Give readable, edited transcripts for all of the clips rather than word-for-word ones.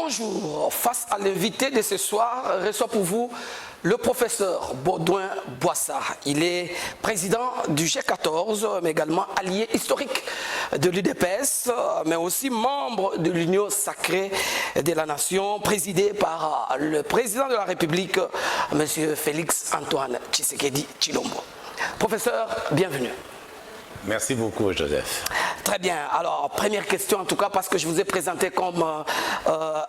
Bonjour, face à l'invité de ce soir, reçoit pour vous le professeur Baudouin Boissard. Il est président du G14, mais également allié historique de l'UDPS, mais aussi membre de l'Union sacrée de la Nation, présidée par le président de la République, M. Félix Antoine Tshisekedi Tshilombo. Professeur, bienvenue. Merci beaucoup, Joseph. Très bien. Alors, première question en tout cas, parce que je vous ai présenté comme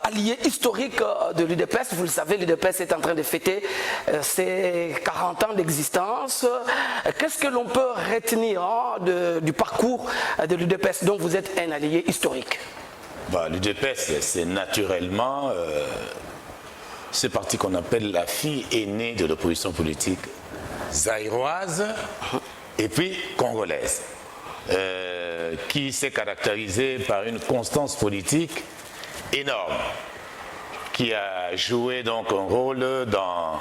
allié historique de l'UDPS. Vous le savez, l'UDPS est en train de fêter ses 40 ans d'existence. Qu'est-ce que l'on peut retenir du parcours de l'UDPS dont vous êtes un allié historique? L'UDPS, c'est naturellement ce parti qu'on appelle la fille aînée de l'opposition politique zaïroise et puis congolaise, qui s'est caractérisée par une constance politique énorme, qui a joué donc un rôle dans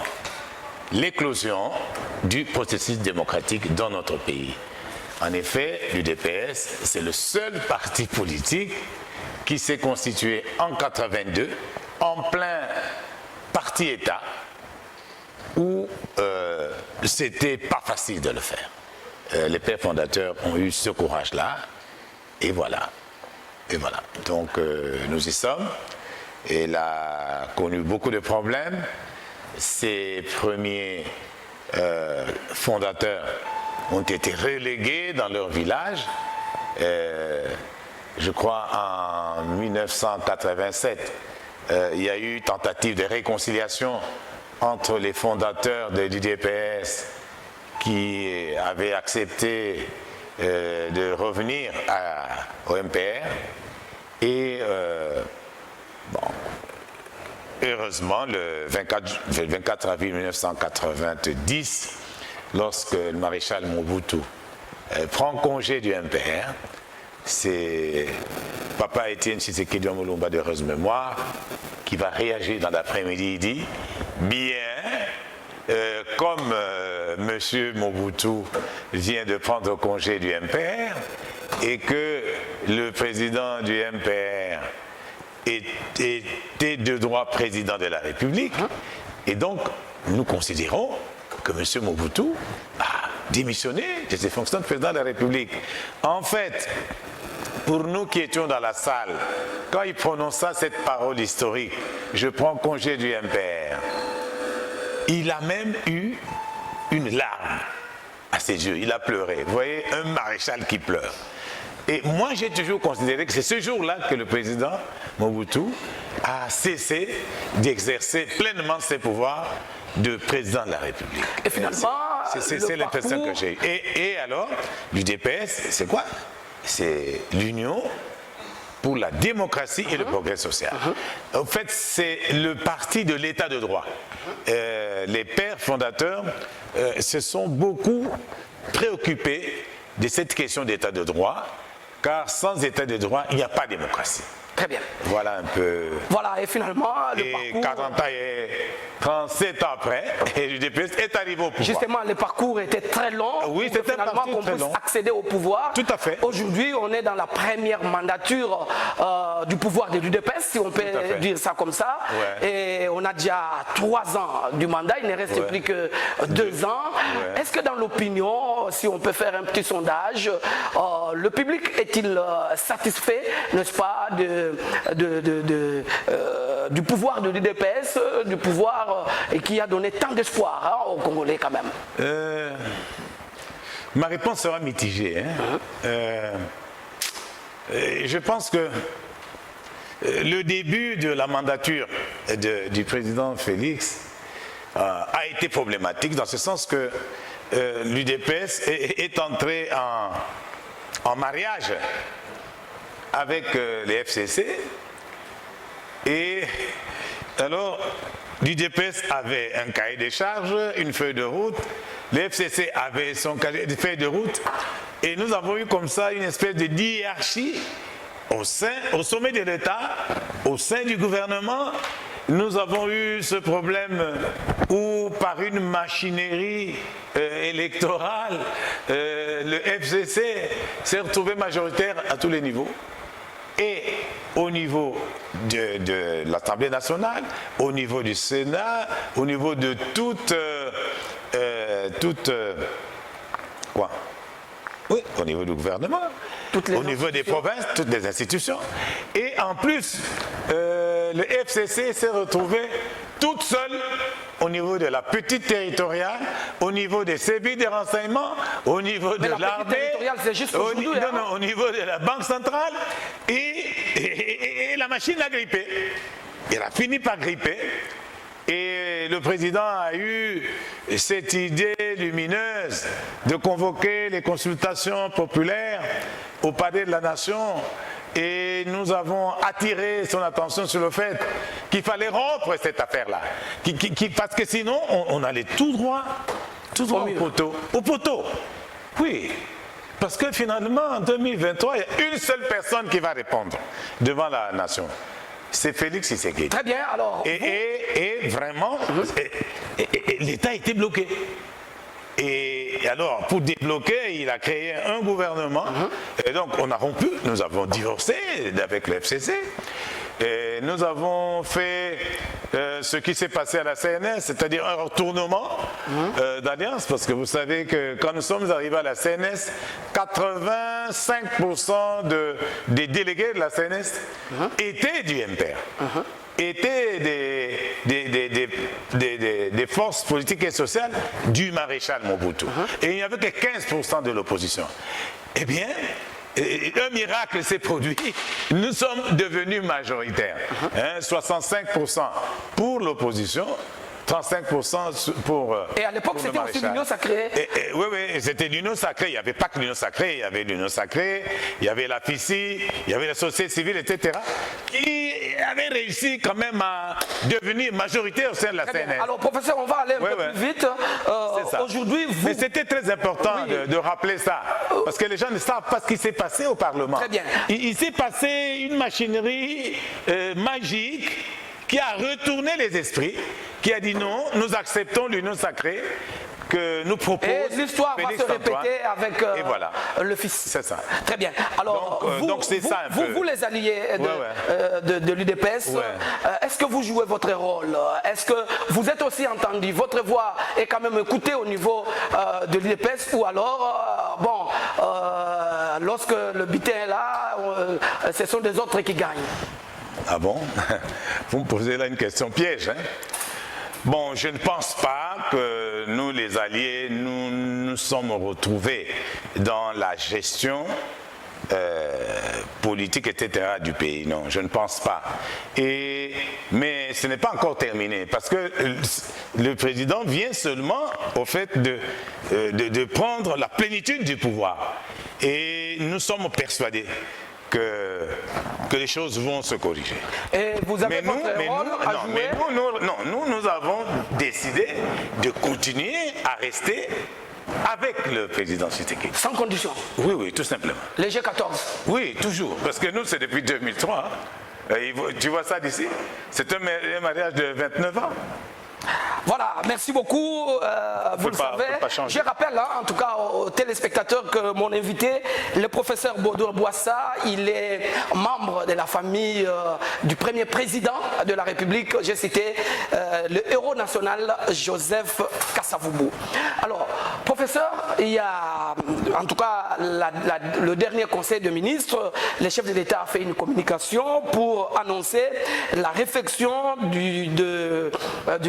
l'éclosion du processus démocratique dans notre pays. En effet, l'UDPS, c'est le seul parti politique qui s'est constitué en 1982, en plein parti-État, où c'était pas facile de le faire. Les pères fondateurs ont eu ce courage-là, et voilà. Donc nous y sommes. Elle a connu beaucoup de problèmes. Ses premiers fondateurs ont été relégués dans leur village. Je crois en 1987, il y a eu tentative de réconciliation entre les fondateurs de l'UDPS qui avaient accepté de revenir au MPR et heureusement le 24 avril 1990, lorsque le maréchal Mobutu prend congé du MPR, c'est Papa Étienne Tshisekedi Tshilombo de heureuse mémoire qui va réagir dans l'après-midi. Il dit bien, comme M. Mobutu vient de prendre congé du MPR et que le président du MPR était de droit président de la République, et donc nous considérons que M. Mobutu a démissionné de ses fonctions de président de la République. En fait, pour nous qui étions dans la salle, quand il prononça cette parole historique, je prends congé du MPR, il a même eu une larme à ses yeux, il a pleuré. Vous voyez, un maréchal qui pleure. Et moi, j'ai toujours considéré que c'est ce jour-là que le président Mobutu a cessé d'exercer pleinement ses pouvoirs de président de la République. Et finalement, c'est l'impression que j'ai eue. Et alors, l'UDPS, c'est quoi? C'est l'Union pour la démocratie et le progrès social. En fait, c'est le parti de l'état de droit. Les pères fondateurs se sont beaucoup préoccupés de cette question d'état de droit, car sans état de droit, il n'y a pas de démocratie. Très bien. Voilà un peu. Voilà, et finalement, le parcours... 40 ans et 37 ans après, et l'UDPS est arrivé au pouvoir. Justement, le parcours était très long. Oui, c'était finalement qu'on puisse accéder au pouvoir. Tout à fait. Aujourd'hui, on est dans la première mandature du pouvoir de l'UDPS, si on peut dire ça comme ça. Ouais. Et on a déjà 3 ans du mandat, il ne reste plus que 2 ans. Ouais. Est-ce que dans l'opinion, si on peut faire un petit sondage, le public est-il satisfait, n'est-ce pas, du pouvoir de l'UDPS, du pouvoir et qui a donné tant d'espoir aux Congolais quand même? Ma réponse sera mitigée. Je pense que le début de la mandature du président Félix a été problématique dans ce sens que l'UDPS est entré en mariage avec les FCC, et alors l'UDPS avait un cahier de charges, une feuille de route, les FCC avaient son cahier de feuille de route, et nous avons eu comme ça une espèce de hiérarchie au sommet de l'État, au sein du gouvernement. Nous avons eu ce problème où, par une machinerie électorale, le FCC s'est retrouvé majoritaire à tous les niveaux. Et au niveau de l'Assemblée nationale, au niveau du Sénat, au niveau de oui, au niveau du gouvernement, au niveau des provinces, toutes les institutions. Et en plus, le FCC s'est retrouvé toute seule au niveau de la petite territoriale, au niveau des services de renseignement, au niveau de l'armée, au niveau de la Banque centrale, et la machine a grippé. Elle a fini par gripper. Et le président a eu cette idée lumineuse de convoquer les consultations populaires au palais de la Nation. Et nous avons attiré son attention sur le fait qu'il fallait rompre cette affaire-là. Parce que sinon, on allait tout droit au poteau. Au poteau. Oui. Parce que finalement, en 2023, il y a une seule personne qui va répondre devant la nation. C'est Félix Tshisekedi. Très bien, alors. Et vraiment, l'État était bloqué. Et alors, pour débloquer, il a créé un gouvernement. Et donc, on a rompu, nous avons divorcé avec le FCC. Et nous avons fait ce qui s'est passé à la CNS, c'est-à-dire un retournement d'alliance, parce que vous savez que quand nous sommes arrivés à la CNS, 85% des délégués de la CNS étaient du MPR. Étaient des forces politiques et sociales du maréchal Mobutu. Et il n'y avait que 15% de l'opposition. Eh bien, un miracle s'est produit. Nous sommes devenus majoritaires. 65% pour l'opposition, 35% pour Et à l'époque, c'était aussi l'Union sacrée. Oui, c'était l'Union sacrée. Il n'y avait pas que l'Union sacrée. Il y avait l'Union sacrée, il y avait la FICI, il y avait la société civile, etc. qui avait réussi quand même à devenir majoritaire au sein de la CNS. Alors, professeur, on va aller un peu plus vite. Aujourd'hui, vous... Mais c'était très important de rappeler ça. Parce que les gens ne savent pas ce qui s'est passé au Parlement. Très bien. Il s'est passé une machinerie magique qui a retourné les esprits, qui a dit non, nous acceptons l'union sacrée que nous propose. Et l'histoire va se répéter avec voilà. le fils. C'est ça. Très bien. Alors, donc c'est ça un peu. Vous les alliés de l'UDPS, est-ce que vous jouez votre rôle? Est-ce que vous êtes aussi entendu? Votre voix est quand même écoutée au niveau de l'UDPS? Ou alors, lorsque le butin est là, ce sont des autres qui gagnent? Ah bon? Vous me posez là une question piège, hein? Bon, je ne pense pas que nous, les alliés, nous sommes retrouvés dans la gestion politique, etc. du pays. Non, je ne pense pas. Mais ce n'est pas encore terminé, parce que le président vient seulement au fait de prendre la plénitude du pouvoir. Et nous sommes persuadés que les choses vont se corriger. Et vous avez votre rôle à jouer? Nous avons décidé de continuer à rester avec le président Tshisekedi. Sans condition? Oui, tout simplement. Les G14? Oui, toujours. Parce que nous, c'est depuis 2003. Tu vois ça d'ici? C'est un mariage de 29 ans. Voilà, merci beaucoup. Vous le savez. Je rappelle en tout cas aux téléspectateurs que mon invité, le professeur Baudouin Boissa, il est membre de la famille du premier président de la République. J'ai cité le héros national Joseph Kasavubu. Alors, professeur, il y a en tout cas le dernier conseil de ministres, le chef de l'État a fait une communication pour annoncer la réfection du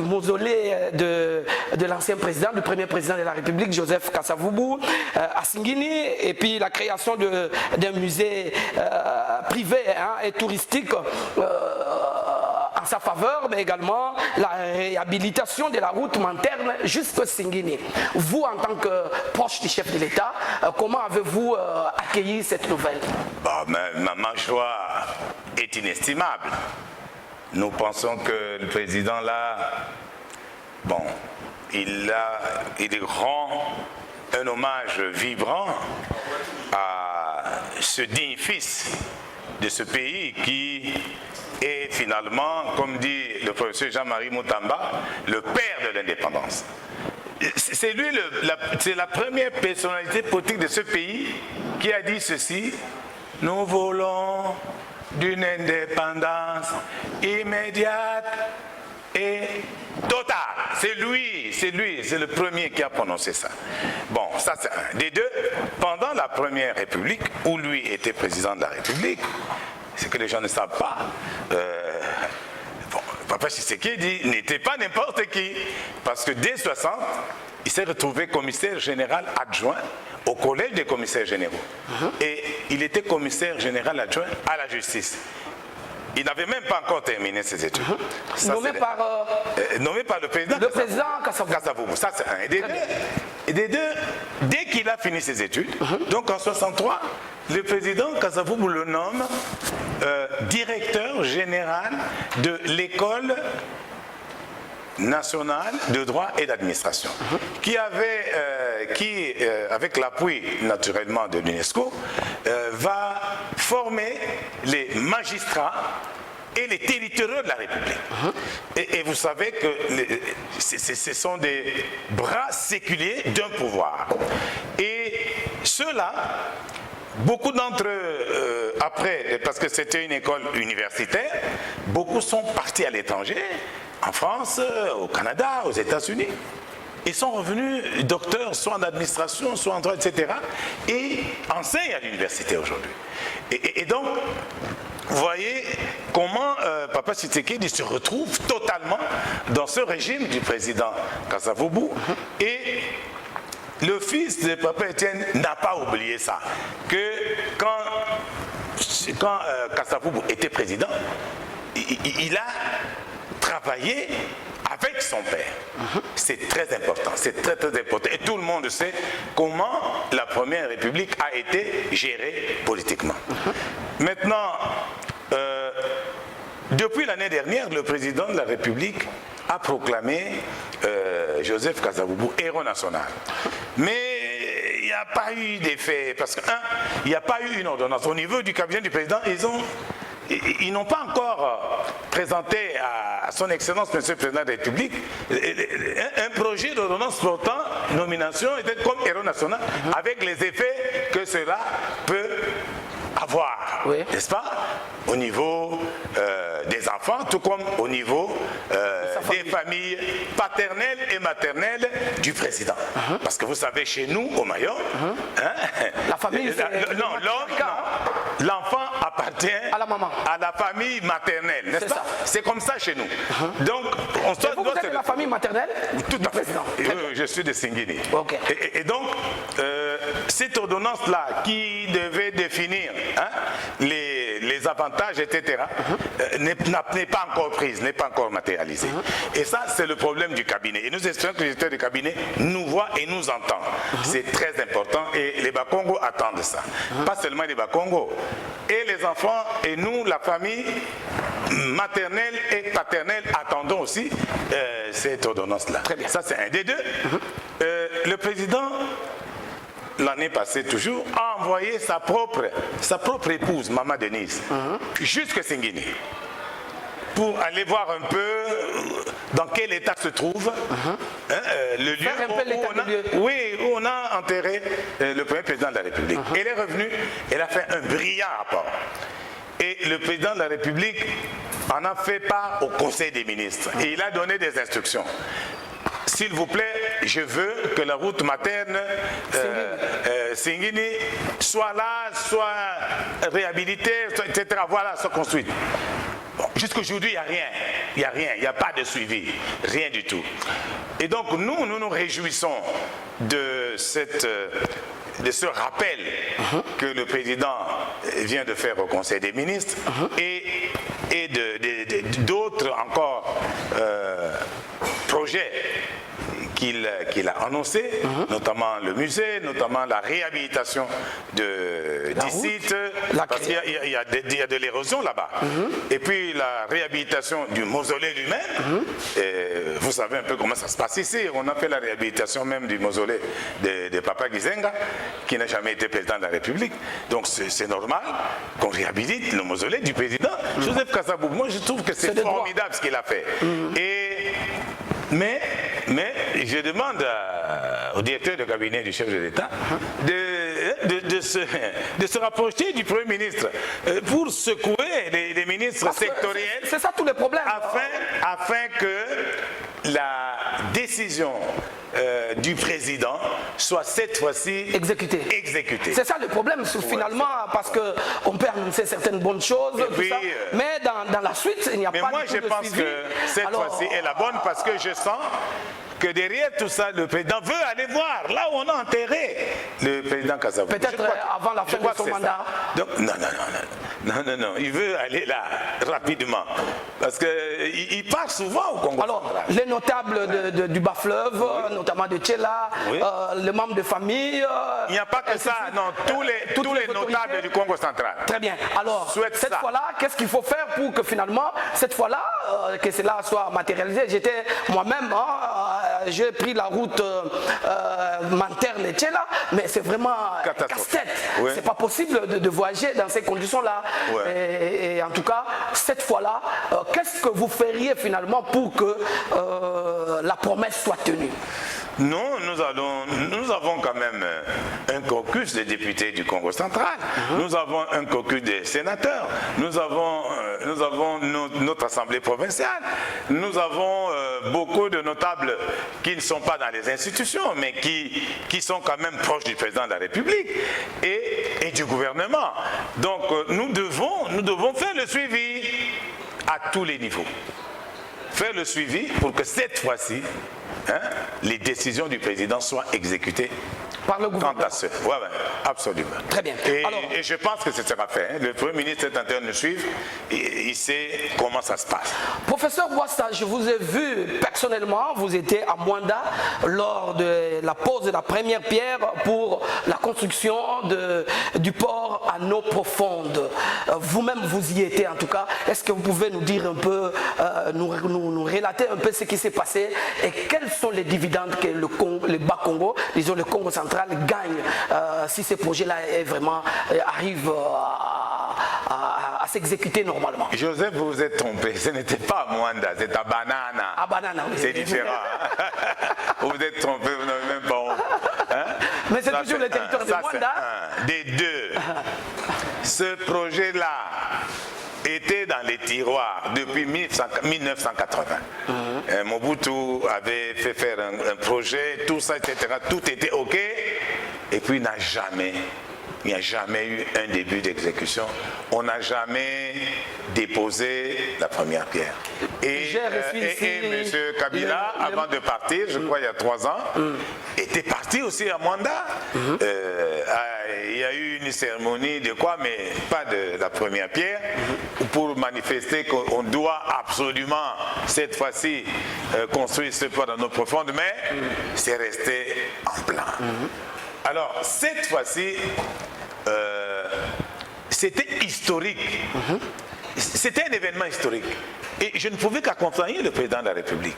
mausolée de l'ancien président, du premier président de la République, Joseph Kasavubu, à Singini, et puis la création d'un musée privé et touristique en sa faveur, mais également la réhabilitation de la route Manterne jusqu'à Singini. Vous, en tant que proche du chef de l'État, comment avez-vous accueilli cette nouvelle? Ma joie est inestimable. Nous pensons que le président là, il rend un hommage vibrant à ce digne fils de ce pays qui est finalement, comme dit le professeur Jean-Marie Moutamba, le père de l'indépendance. C'est lui, c'est la première personnalité politique de ce pays qui a dit ceci: nous voulons d'une indépendance immédiate et totale. C'est lui, c'est le premier qui a prononcé ça. Bon, ça c'est un. Des deux, pendant la Première République, où lui était président de la République, ce que les gens ne savent pas, Papa Tshisekedi n'était pas n'importe qui, parce que dès 60, il s'est retrouvé commissaire général adjoint au collège des commissaires généraux. Et il était commissaire général adjoint à la justice. Il n'avait même pas encore terminé ses études. Nommé par le président. Le président Kasavubu. Ça, c'est un. Et des deux, dès qu'il a fini ses études, donc en 63, le président Kasavubu le nomme directeur général de l'école nationale de droit et d'administration, qui avec l'appui naturellement de l'UNESCO, va former les magistrats et les territoriaux de la République. Et vous savez que ce sont des bras séculiers d'un pouvoir. Et ceux-là, beaucoup d'entre eux, après, parce que c'était une école universitaire, beaucoup sont partis à l'étranger, en France, au Canada, aux États-Unis. Ils sont revenus docteurs, soit en administration, soit en droit, etc. et enseignent à l'université aujourd'hui. Et donc, vous voyez comment Papa Tshisekedi se retrouve totalement dans ce régime du président Kasavubu. Et le fils de Papa Étienne n'a pas oublié ça. Que quand Kasavubu était président, il a travaillé avec son père. C'est très important, c'est très très important. Et tout le monde sait comment la Première République a été gérée politiquement. Maintenant, depuis l'année dernière, le président de la République a proclamé Joseph Kasavubu héros national. Mais il n'y a pas eu d'effet, parce que, il n'y a pas eu une ordonnance. Au niveau du cabinet du président, ils n'ont pas encore présenté à son Excellence, Monsieur le Président de la République, un projet d'ordonnance portant nomination comme héros national, avec les effets que cela peut avoir, n'est-ce pas, au niveau des enfants, tout comme au niveau des familles paternelles et maternelles du président. Parce que vous savez, chez nous, au Mayotte, la famille, l'enfant appartient à la maman, à la famille maternelle, n'est-ce pas? C'est comme ça chez nous. Donc, vous êtes de la famille maternelle? Tout à fait. Je suis de Singini. Okay. Et donc, cette ordonnance-là, qui devait définir les avantages, etc., n'est pas encore prise, n'est pas encore matérialisée. Et ça, c'est le problème du cabinet. Et nous espérons que les directeurs du cabinet nous voient et nous entendent. C'est très important et les Bakongo attendent ça. Pas seulement les Bakongo. Et les enfants et nous, la famille maternelle et paternelle, attendons aussi cette ordonnance-là. Ça, c'est un des deux. Le président, l'année passée toujours, a envoyé sa propre épouse, Maman Denise, jusqu'à Singini, pour aller voir un peu dans quel état se trouve le lieu où on a enterré le premier président de la République. Elle est revenue, elle a fait un brillant rapport. Et le président de la République en a fait part au Conseil des ministres. Et il a donné des instructions. S'il vous plaît, je veux que la route materne Singini soit là, soit réhabilitée, etc. Voilà, soit construite. Bon, jusqu'aujourd'hui, il n'y a rien, il n'y a pas de suivi, rien du tout. Et donc, nous nous réjouissons de ce rappel que le président vient de faire au Conseil des ministres et d'autres encore projets qu'il a annoncé, notamment le musée, notamment la réhabilitation des sites, parce qu'il y a de l'érosion là-bas. Et puis la réhabilitation du mausolée lui-même. Vous savez un peu comment ça se passe ici. On a fait la réhabilitation même du mausolée de Papa Gizenga, qui n'a jamais été président de la République. Donc c'est normal qu'on réhabilite le mausolée du président Joseph Kasavubu. Moi je trouve que c'est formidable ce qu'il a fait. Mais je demande au directeur de cabinet du chef de l'État de se rapprocher du Premier ministre pour secouer les ministres sectoriels. C'est ça tous les problèmes. Afin que la décision du président soit cette fois-ci exécutée. C'est ça le problème finalement, parce qu'on peut annoncer certaines bonnes choses, tout ça, mais dans la suite, il n'y a pas de suivi. Mais moi, je pense que cette fois-ci est la bonne, parce que je sens que derrière tout ça, le président veut aller voir là où on a enterré le président Kasavubu. Peut-être avant la fin de son mandat. Donc, non, il veut aller là rapidement, parce qu'il part souvent au Congo. Alors, les notables du bas-fleuve, notamment de Tchela, les membres de famille... il n'y a pas que ça, non, tous les notables du Congo central. Très bien. Alors, cette fois-là, qu'est-ce qu'il faut faire pour que finalement, cette fois-là, que cela soit matérialisé? J'étais moi-même... j'ai pris la route Manterne et Tchela, mais c'est vraiment casse-tête. C'est pas possible de voyager dans ces conditions-là. Et en tout cas, cette fois-là, qu'est-ce que vous feriez finalement pour que la promesse soit tenue? Non, nous avons quand même un caucus des députés du Congo central. Nous avons un caucus des sénateurs. Nous avons notre assemblée provinciale. Nous avons beaucoup de notables qui ne sont pas dans les institutions, mais qui sont quand même proches du président de la République et du gouvernement. Donc nous devons faire le suivi à tous les niveaux. Faire le suivi pour que cette fois-ci, les décisions du président soient exécutées par le gouvernement. Oui, absolument. Très bien. Et je pense que ce sera fait. Le Premier ministre est en train de suivre. Il sait comment ça se passe. Professeur Boissa, je vous ai vu personnellement, vous étiez à Mwanda lors de la pose de la première pierre pour la construction du port à eau profonde. Vous-même, vous y étiez en tout cas. Est-ce que vous pouvez nous dire un peu, nous relater un peu ce qui s'est passé et quels sont les dividendes que le Bas-Congo, disons le Congo central, gagne si ce projet-là arrive à s'exécuter normalement? Joseph, vous vous êtes trompé. Ce n'était pas à Mwanda, c'est à Banana. À Banana, oui. C'est différent. Vous vous êtes trompé, vous n'avez même pas honte. Mais c'est toujours le territoire de Mwanda. Des deux. Ce projet-là était dans les tiroirs depuis 1980. Mobutu avait fait faire un projet, tout ça, etc. Tout était OK. Et puis il n'y a jamais eu un début d'exécution. On n'a jamais déposé la première pierre. Et M. Kabila, avant de partir, je crois il y a 3 ans, était parti aussi à Mwanda. Il y a eu une cérémonie de quoi, mais pas de la première pierre, pour manifester qu'on doit absolument, cette fois-ci, construire ce port dans nos profondes, mais c'est resté en plan. Alors, cette fois-ci, c'était historique. C'était un événement historique. Et je ne pouvais qu'accompagner le président de la République,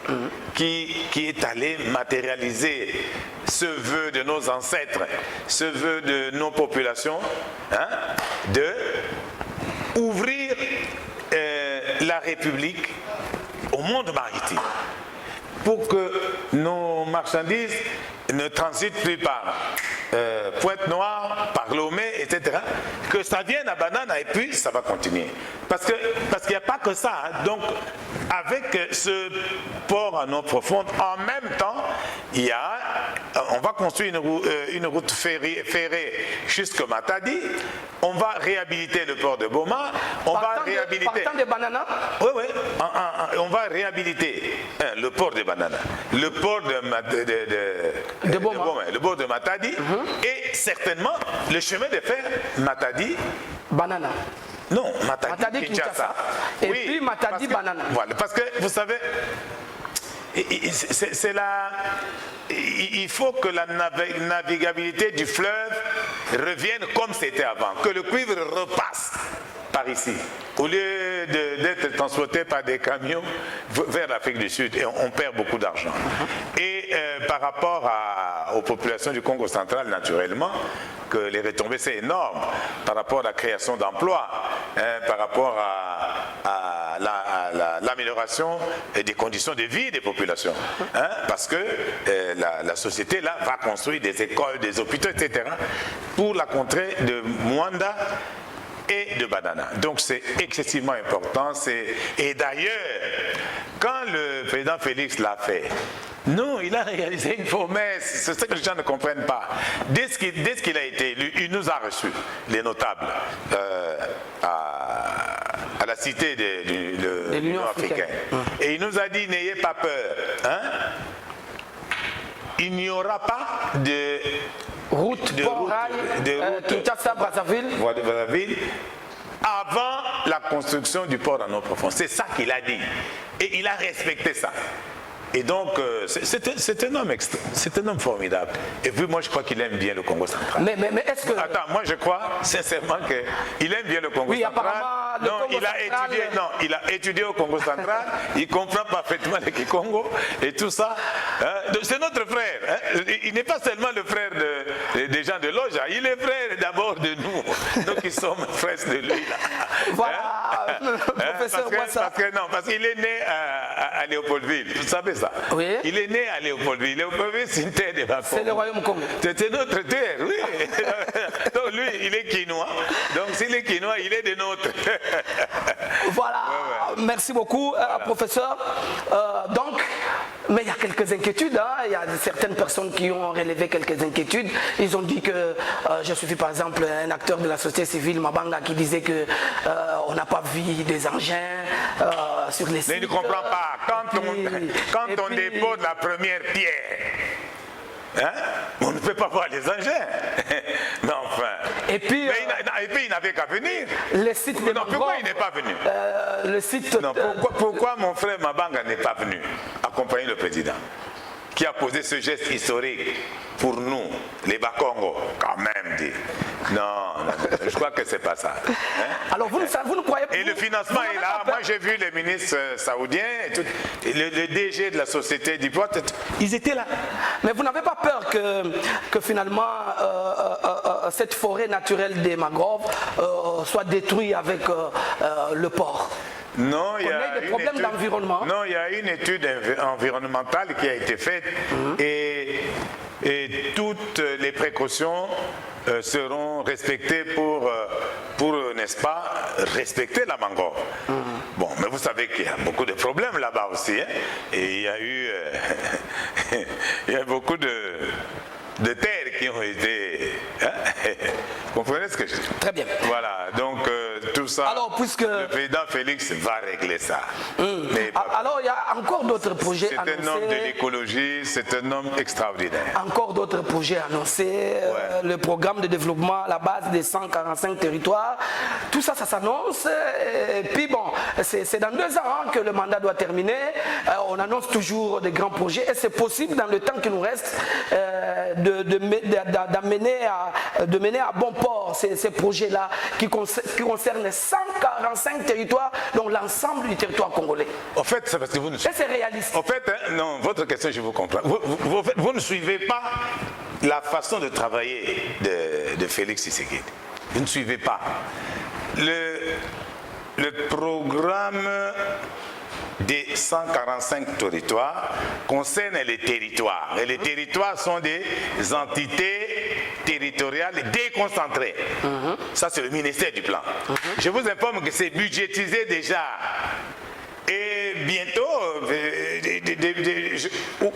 qui est allé matérialiser ce vœu de nos ancêtres, ce vœu de nos populations, de ouvrir la République au monde maritime, pour que nos marchandises ne transitent plus par Pointe-Noire, par Lomé, etc. Que ça vienne à Banana et puis ça va continuer. Parce qu'il n'y a pas que ça. Donc, avec ce port en eau profonde, en même temps, on va construire une route ferrée jusqu'à Matadi. On va réhabiliter le port de Boma. Partant de Banana? Oui. On va réhabiliter le port de Banana, le port de Boma, le port de Matadi, et certainement le chemin de fer Matadi-Banana. Non, Matadi-Kinshasa. Et puis Matadi-Banana. Voilà, parce que vous savez, il faut que la navigabilité du fleuve revienne comme c'était avant, que le cuivre repasse par ici, au lieu d'être transporté par des camions vers l'Afrique du Sud, et on perd beaucoup d'argent. Et par par rapport aux populations du Congo central, naturellement, que les retombées, c'est énorme par rapport à la création d'emplois, par rapport à l'amélioration des conditions de vie des populations. Parce que la société, là, va construire des écoles, des hôpitaux, etc., pour la contrée de Mwanda et de Banana. Donc c'est excessivement important. Et d'ailleurs, quand le président Félix l'a fait, non, il a réalisé une promesse. C'est ce que les gens ne comprennent pas. Dès qu'il a été élu, il nous a reçus, les notables, à la cité de l'Union africaine. Et il nous a dit, n'ayez pas peur. Il n'y aura pas de route, Kinshasa-Brazzaville, avant la construction du port en eau profonde. C'est ça qu'il a dit. Et il a respecté ça. Et donc, c'est un homme formidable. Et puis moi, je crois qu'il aime bien le Congo central. Mais est-ce que... Attends, moi je crois sincèrement qu'il aime bien le Congo central. Il a étudié au Congo central, il comprend parfaitement le Kikongo et tout ça. C'est notre frère. Il n'est pas seulement le frère des gens de Loja, il est frère d'abord de nous. Donc ils sommes frères de lui. Là. Voilà, professeur Boissa. Parce qu'il est né à Léopoldville, vous savez ça. Oui. Il est né à Léopoldville. Léopoldville, c'est une terre de Bakongo. C'est le royaume Congo. C'était notre terre, oui. Donc lui, il est quinois. Donc s'il est quinois, il est des nôtres. Voilà, ouais. Merci beaucoup, voilà. Professeur. Donc, mais il y a quelques inquiétudes. Il y a certaines personnes qui ont relevé quelques inquiétudes. Ils ont dit que, j'ai suivi par exemple un acteur de la société civile, Mabanga, qui disait que on n'a pas vu des engins sur les sites. Mais il ne comprend pas. Quand on dépose la première pierre, on ne peut pas voir les engins. Mais enfin. Et puis il n'avait qu'à venir. Les sites non, pourquoi il n'est pas venu le site. Non, pourquoi mon frère Mabanga n'est pas venu accompagner le président qui a posé ce geste historique pour nous, les Bakongo, quand même dit. Non, je crois que c'est pas ça. Alors vous ne croyez pas. Et le financement est là. Moi j'ai vu les ministres saoudiens, le DG de la société du port, ils étaient là. Mais vous n'avez pas peur que finalement cette forêt naturelle des mangroves soit détruite avec le port? Non, il y a des problèmes d'environnement. Non, il y a une étude environnementale qui a été faite et toutes les précautions seront respectées pour n'est-ce pas, respecter la mangrove. Bon, mais vous savez qu'il y a beaucoup de problèmes là-bas aussi. Et il y a eu il y a beaucoup de terres qui ont été... Vous comprenez ce que je dis? Très bien. Voilà, donc tout ça, alors, puisque... le président Félix va régler ça. Mais alors, il y a encore d'autres projets annoncés. C'est un homme de l'écologie, c'est un homme extraordinaire. Encore d'autres projets annoncés, le programme de développement à la base des 145 territoires. Tout ça, ça s'annonce. Et puis bon, c'est dans 2 ans que le mandat doit terminer. On annonce toujours des grands projets et c'est possible dans le temps qui nous reste de mener à bon port ces projets-là qui concernent 145 territoires, donc l'ensemble du territoire congolais. En fait, c'est parce que vous ne suivez pas. Et c'est réaliste. En fait, non, votre question, je vous comprends. Vous ne suivez pas la façon de travailler de Félix Tshisekedi. Vous ne suivez pas. Le programme des 145 territoires concerne les territoires. Et les territoires sont des entités territoriales déconcentrées. Ça, c'est le ministère du Plan. Je vous informe que c'est budgétisé déjà. Et bientôt,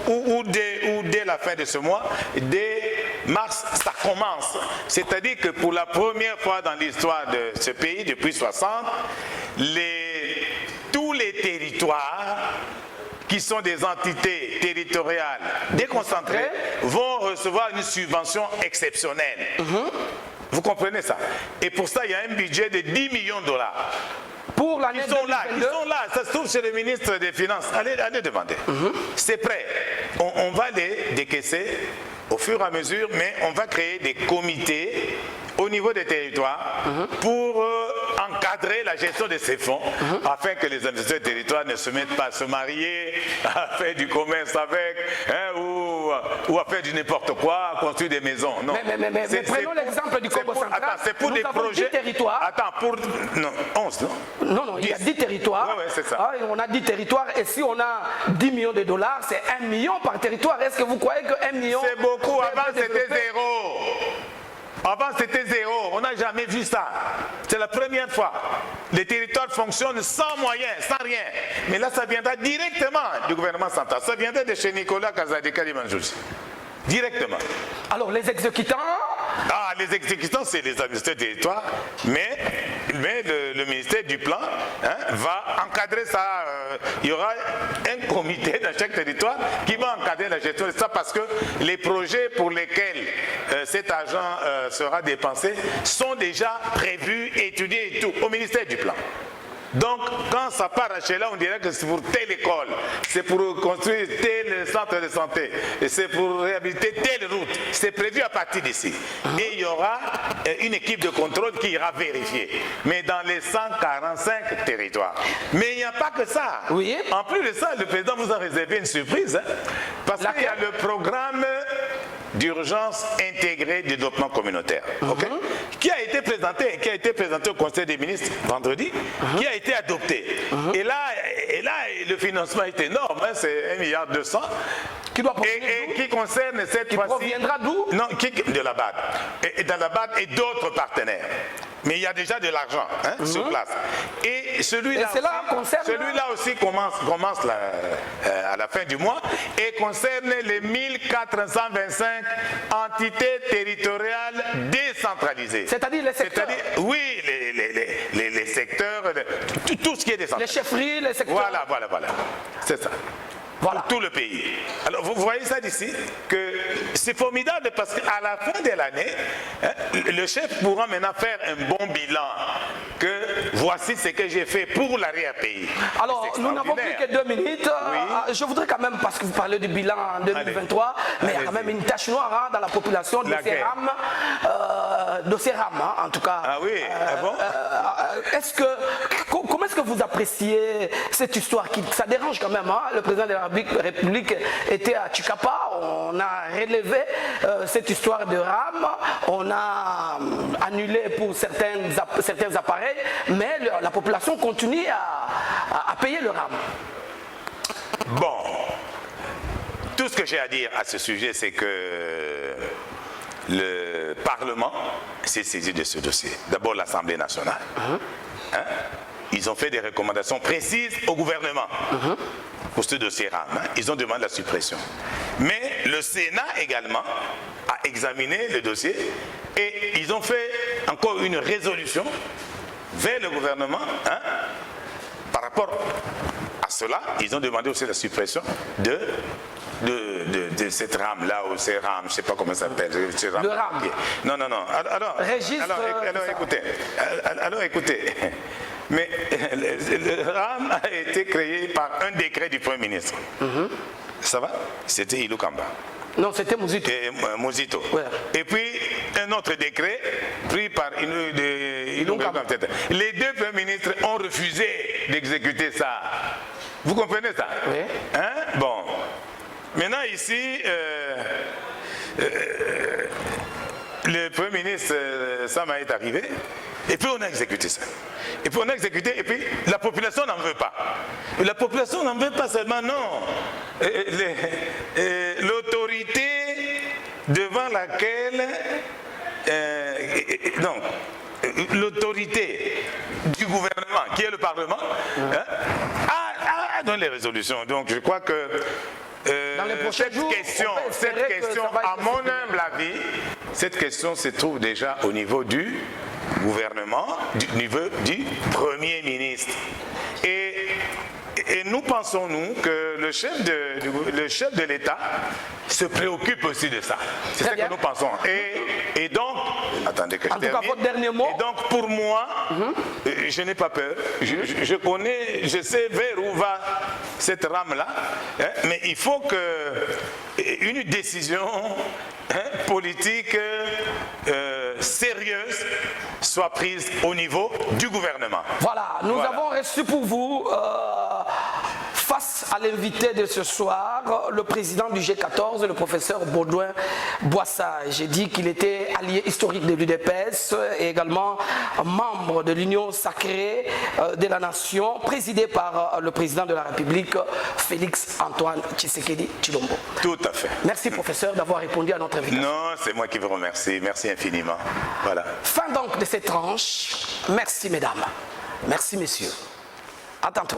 ou dès la fin de ce mois, dès mars, ça commence. C'est-à-dire que pour la première fois dans l'histoire de ce pays, depuis 60, tous les territoires qui sont des entités territoriales déconcentrées vont recevoir une subvention exceptionnelle. Vous comprenez ça? Et pour ça, il y a un budget de 10 millions de dollars. Pour l'année 2022. Ils sont là, ça se trouve chez le ministre des Finances. Allez demander. C'est prêt. On va les décaisser au fur et à mesure, mais on va créer des comités au niveau des territoires pour encadrer la gestion de ces fonds afin que les administrateurs des territoires ne se mettent pas à se marier, à faire du commerce avec, ou ou à faire du n'importe quoi, à construire des maisons. Non. Mais prenons l'exemple du Congo central. Attends, c'est pour nous des avons projets. 10 territoires. Attends, pour. Non, 11, non? Non, il y a 10 territoires. Ouais, c'est ça. Ah, on a 10 territoires et si on a 10 millions de dollars, c'est 1 million par territoire. Est-ce que vous croyez que 1 million... C'est beaucoup. Avant, c'était développer... zéro. Avant, c'était zéro. On n'a jamais vu ça. C'est la première fois. Les territoires fonctionnent sans moyens, sans rien. Mais là, ça viendra directement du gouvernement central. Ça viendra de chez Nicolas Kazadeka Limanjouji. Directement. Alors, les exécutants... Ah, les exécutants, c'est les administrateurs du territoire, mais le ministère du Plan va encadrer ça. Il y aura un comité dans chaque territoire qui va encadrer la gestion de ça parce que les projets pour lesquels cet argent sera dépensé sont déjà prévus, étudiés et tout au ministère du Plan. Donc, quand ça part à Chela, on dirait que c'est pour telle école, c'est pour construire tel centre de santé, et c'est pour réhabiliter telle route. C'est prévu à partir d'ici. Et il y aura une équipe de contrôle qui ira vérifier. Mais dans les 145 territoires. Mais il n'y a pas que ça. Oui. En plus de ça, le président vous a réservé une surprise. Parce qu'il y a le programme d'urgence intégrée du développement communautaire, qui a été présenté au Conseil des ministres vendredi, qui a été adopté. Et là, le financement est énorme, c'est 1,2 milliard. Qui doit et qui concerne cette fois-ci. Qui proviendra d'où? Non, de la BAD. Et dans la BAD et d'autres partenaires. Mais il y a déjà de l'argent sur place. Et celui-là aussi commence à la fin du mois et concerne les 1425 entités territoriales décentralisées. C'est-à-dire les secteurs? Oui, les secteurs, tout ce qui est décentralisé. Les chefferies, les secteurs. Voilà. C'est ça. Voilà. Pour tout le pays. Alors vous voyez ça d'ici, que c'est formidable parce qu'à la fin de l'année, le chef pourra maintenant faire un bon bilan. Que voici ce que j'ai fait pour l'arrière-pays. Alors, nous n'avons plus que 2 minutes. Oui. Je voudrais quand même, parce que vous parlez du bilan en 2023, mais il y a quand même une tache noire dans la population de ces rames, en tout cas. Ah oui, bon? Comment est-ce que vous appréciez cette histoire ça dérange quand même, le président de la République était à Chikapa, on a relevé cette histoire de rames, on a annulé pour certains appareils, mais la population continue à payer le rame. Bon, tout ce que j'ai à dire à ce sujet, c'est que le Parlement s'est saisi de ce dossier. D'abord l'Assemblée nationale. Ils ont fait des recommandations précises au gouvernement pour ce dossier RAM. Ils ont demandé la suppression. Mais le Sénat également a examiné le dossier et ils ont fait encore une résolution vers le gouvernement. Par rapport à cela, ils ont demandé aussi la suppression de cette rame-là, ou ces rames, je ne sais pas comment ça s'appelle. Le rame. Non. Alors écoutez. Mais le RAM a été créé par un décret du Premier ministre. Ça va? C'était Ilou Kamba. Non, c'était Mouzito. Mouzito. Ouais. Et puis, un autre décret pris par Ilou Kamba. Les deux premiers ministres ont refusé d'exécuter ça. Vous comprenez ça? Oui. Bon. Maintenant, ici, le Premier ministre Sama est arrivé, et puis on a exécuté ça. Et puis la population n'en veut pas. La population n'en veut pas seulement, non. L'autorité devant laquelle... l'autorité du gouvernement, qui est le Parlement, a donné les résolutions. Donc je crois que cette question, à mon humble avis, cette question se trouve déjà au niveau du gouvernement, au niveau du Premier ministre. Et nous pensons, que le chef de l'État se préoccupe aussi de ça. C'est ça que nous pensons. Et donc, attendez que je termine. En tout cas, votre dernier mot. Et donc, pour moi, je n'ai pas peur. Je connais, je sais vers où va cette rame-là. Mais il faut qu'une décision politique sérieuse soit prise au niveau du gouvernement. Voilà, nous avons reçu pour vous face à l'invité de ce soir, le président du G14, le professeur Baudouin Boissard. J'ai dit qu'il était allié historique de l'UDPS et également membre de l'Union sacrée de la nation, présidée par le président de la République, Félix Antoine Tshisekedi Tshilombo. Tout à fait. Merci professeur d'avoir répondu à notre invitation. Non, c'est moi qui vous remercie. Merci infiniment. Voilà. Fin donc de cette tranche. Merci mesdames. Merci messieurs. À tantôt.